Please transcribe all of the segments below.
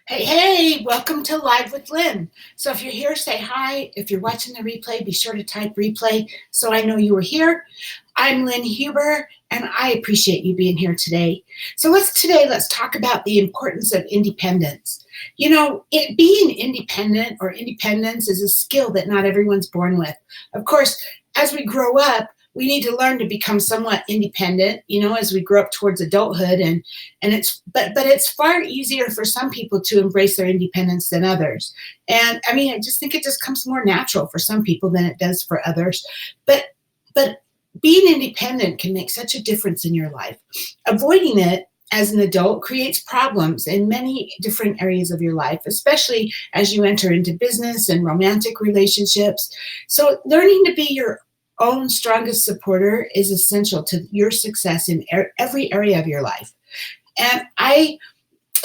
Hey, welcome to Live with Lynn. So if you're here, say hi. If you're watching the replay, be sure to type replay so I know you were here. I'm Lynn Huber, and I appreciate you being here today. So let's talk about the importance of independence. Being independent or independence is a skill that not everyone's born with. Of course, as we grow up, we need to learn to become somewhat independent, as we grow up towards adulthood, and it's far easier for some people to embrace their independence than others. And I mean, I just think it just comes more natural for some people than it does for others. But being independent can make such a difference in your life. Avoiding it as an adult creates problems in many different areas of your life, especially as you enter into business and romantic relationships. So learning to be your own strongest supporter is essential to your success in every area of your life. And I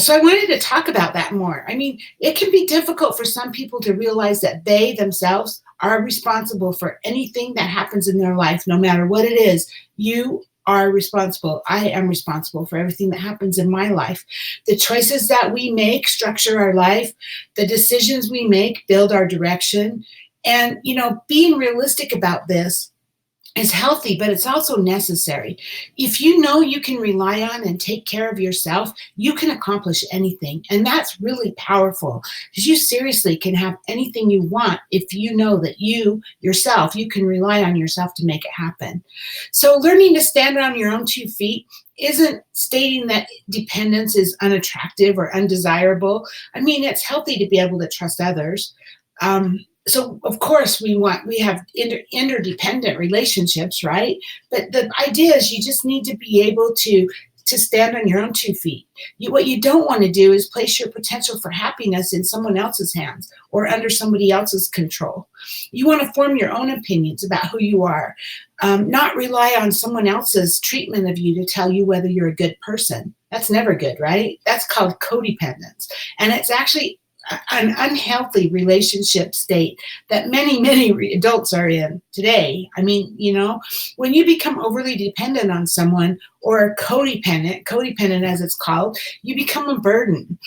wanted to talk about that more. I mean, it can be difficult for some people to realize that they themselves are responsible for anything that happens in their life, no matter what it is. You are responsible. I am responsible for everything that happens in my life. The choices that we make structure our life. The decisions we make build our direction. And, being realistic about this is healthy, but it's also necessary. If you know you can rely on and take care of yourself, you can accomplish anything. And that's really powerful because you seriously can have anything you want if you know that you can rely on yourself to make it happen. So learning to stand on your own 2 feet isn't stating that dependence is unattractive or undesirable. I mean, it's healthy to be able to trust others. So of course we have interdependent relationships, right? But the idea is you just need to be able to stand on your own 2 feet. What you don't want to do is place your potential for happiness in someone else's hands or under somebody else's control. You want to form your own opinions about who you are, not rely on someone else's treatment of you to tell you whether you're a good person. That's never good, right? That's called codependence. And it's actually an unhealthy relationship state that many adults are in today. I mean, when you become overly dependent on someone, or codependent as it's called, you become a burden.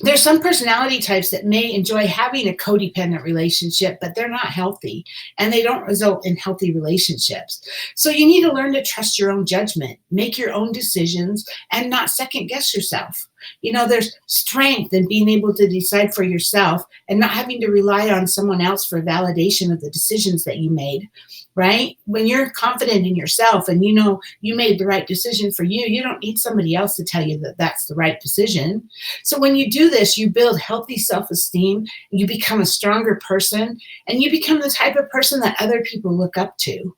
There's some personality types that may enjoy having a codependent relationship, but they're not healthy and they don't result in healthy relationships. So you need to learn to trust your own judgment, make your own decisions, and not second guess yourself. There's strength in being able to decide for yourself and not having to rely on someone else for validation of the decisions that you made, right? When you're confident in yourself and you made the right decision for you, you don't need somebody else to tell you that that's the right decision. So when you do this, you build healthy self-esteem, you become a stronger person, and you become the type of person that other people look up to.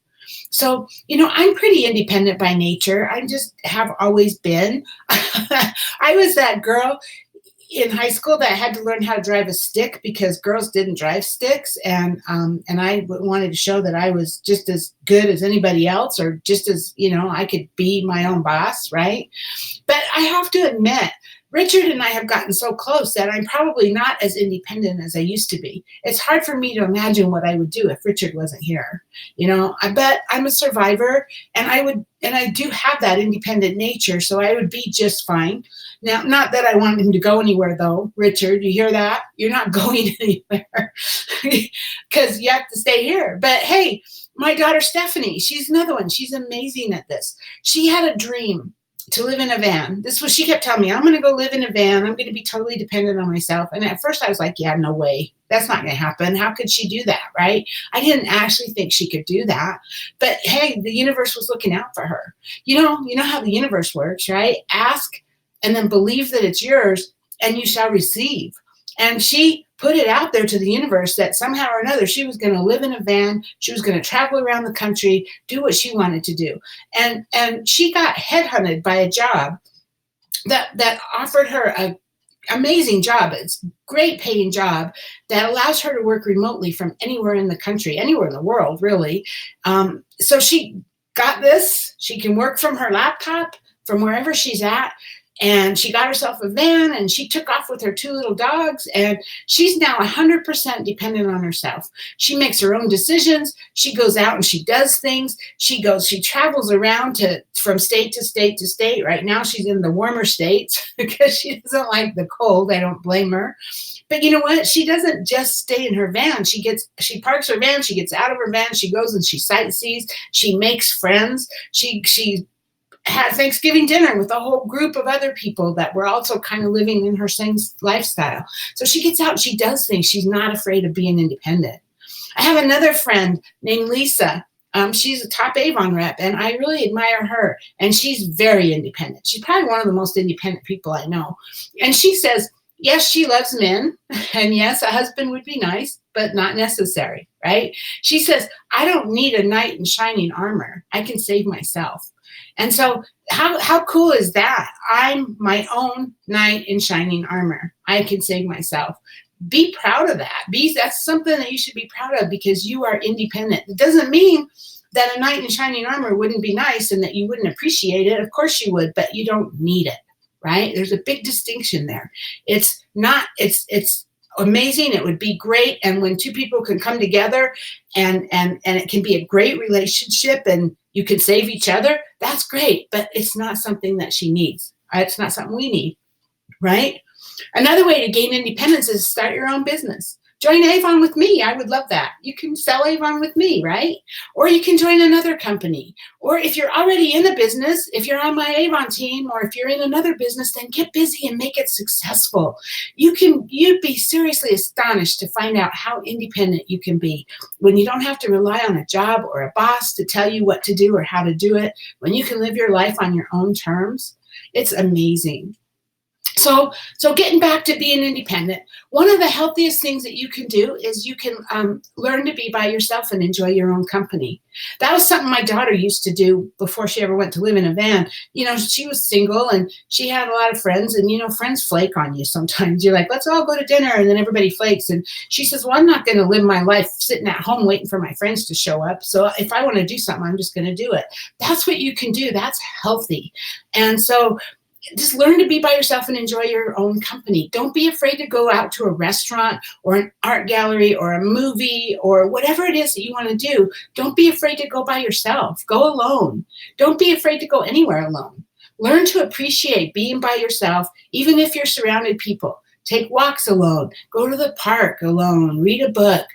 So, I'm pretty independent by nature. I just have always been. I was that girl in high school that had to learn how to drive a stick because girls didn't drive sticks. And I wanted to show that I was just as good as anybody else, or just as, I could be my own boss, right? But I have to admit, Richard and I have gotten so close that I'm probably not as independent as I used to be. It's hard for me to imagine what I would do if Richard wasn't here. I bet I'm a survivor, and I do have that independent nature, so I would be just fine. Now, not that I want him to go anywhere, though. Richard, you hear that? You're not going anywhere because you have to stay here. But hey, my daughter Stephanie, she's another one. She's amazing at this. She had a dream to live in a van. This was, she kept telling me, I'm going to go live in a van. I'm going to be totally dependent on myself. And at first I was like, yeah, no way. That's not going to happen. How could she do that, right? I didn't actually think she could do that. But hey, the universe was looking out for her. You know how the universe works, right? Ask and then believe that it's yours and you shall receive. And she put it out there to the universe that somehow or another she was going to live in a van. She was going to travel around the country, do what she wanted to do. And she got headhunted by a job that offered her an amazing job. It's a great paying job that allows her to work remotely from anywhere in the country, anywhere in the world, really. So she got this. She can work from her laptop from wherever she's at. and she got herself a van, and she took off with her 2 little dogs, and she's now 100% dependent on herself. She makes her own decisions. She goes out and she does things. She travels around from state to state to state. Right now she's in the warmer states because she doesn't like the cold. I don't blame her. But you know what? She doesn't just stay in her van. She parks her van, she gets out of her van, she goes and she sightsees, she makes friends, she had Thanksgiving dinner with a whole group of other people that were also kind of living in her same lifestyle. So she gets out and she does things. She's not afraid of being independent. I have another friend named Lisa. She's a top Avon rep, and I really admire her. And she's very independent. She's probably one of the most independent people I know. And she says, yes, she loves men, and yes, a husband would be nice, but not necessary, right? She says, I don't need a knight in shining armor. I can save myself. And so how cool is that? I'm my own knight in shining armor. I can save myself. Be proud of that. That's something that you should be proud of because you are independent. It doesn't mean that a knight in shining armor wouldn't be nice and that you wouldn't appreciate it. Of course you would, but you don't need it, right? There's a big distinction there. It's amazing. It would be great. And when 2 people can come together and it can be a great relationship and you can save each other, that's great. But it's not something that she needs. It's not something we need, right? Another way to gain independence is start your own business. Join Avon with me. I would love that. You can sell Avon with me, right? Or you can join another company. Or if you're already in a business, if you're on my Avon team, or if you're in another business, then get busy and make it successful. You'd be seriously astonished to find out how independent you can be when you don't have to rely on a job or a boss to tell you what to do or how to do it, when you can live your life on your own terms. It's amazing. So getting back to being independent, one of the healthiest things that you can do is you can learn to be by yourself and enjoy your own company. That was something my daughter used to do before she ever went to live in a van. You know, she was single and she had a lot of friends, and, you know, friends flake on you sometimes. You're like, let's all go to dinner, and then everybody flakes. And she says, well, I'm not going to live my life sitting at home waiting for my friends to show up. So if I want to do something, I'm just going to do it. That's what you can do. That's healthy. And so just learn to be by yourself and enjoy your own company. Don't be afraid to go out to a restaurant or an art gallery or a movie or whatever it is that you want to do. Don't be afraid to go by yourself. Go alone. Don't be afraid to go anywhere alone. Learn to appreciate being by yourself, even if you're surrounded people. Take walks alone. Go to the park alone. Read a book.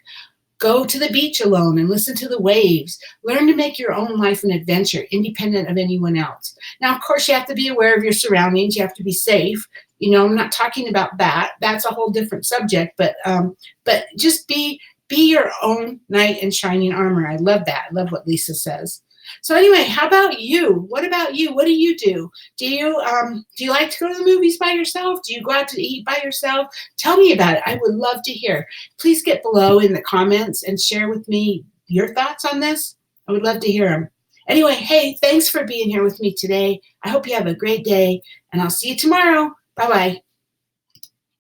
Go to the beach alone and listen to the waves. Learn to make your own life an adventure, independent of anyone else. Now, of course, you have to be aware of your surroundings. You have to be safe. You know, I'm not talking about that. That's a whole different subject. But just be your own knight in shining armor. I love that. I love what Lisa says. So anyway, how about you? What about you? What do you do? Do you like to go to the movies by yourself? Do you go out to eat by yourself? Tell me about it. I would love to hear. Please get below in the comments and share with me your thoughts on this. I would love to hear them. Anyway, hey, thanks for being here with me today. I hope you have a great day, and I'll see you tomorrow. Bye-bye.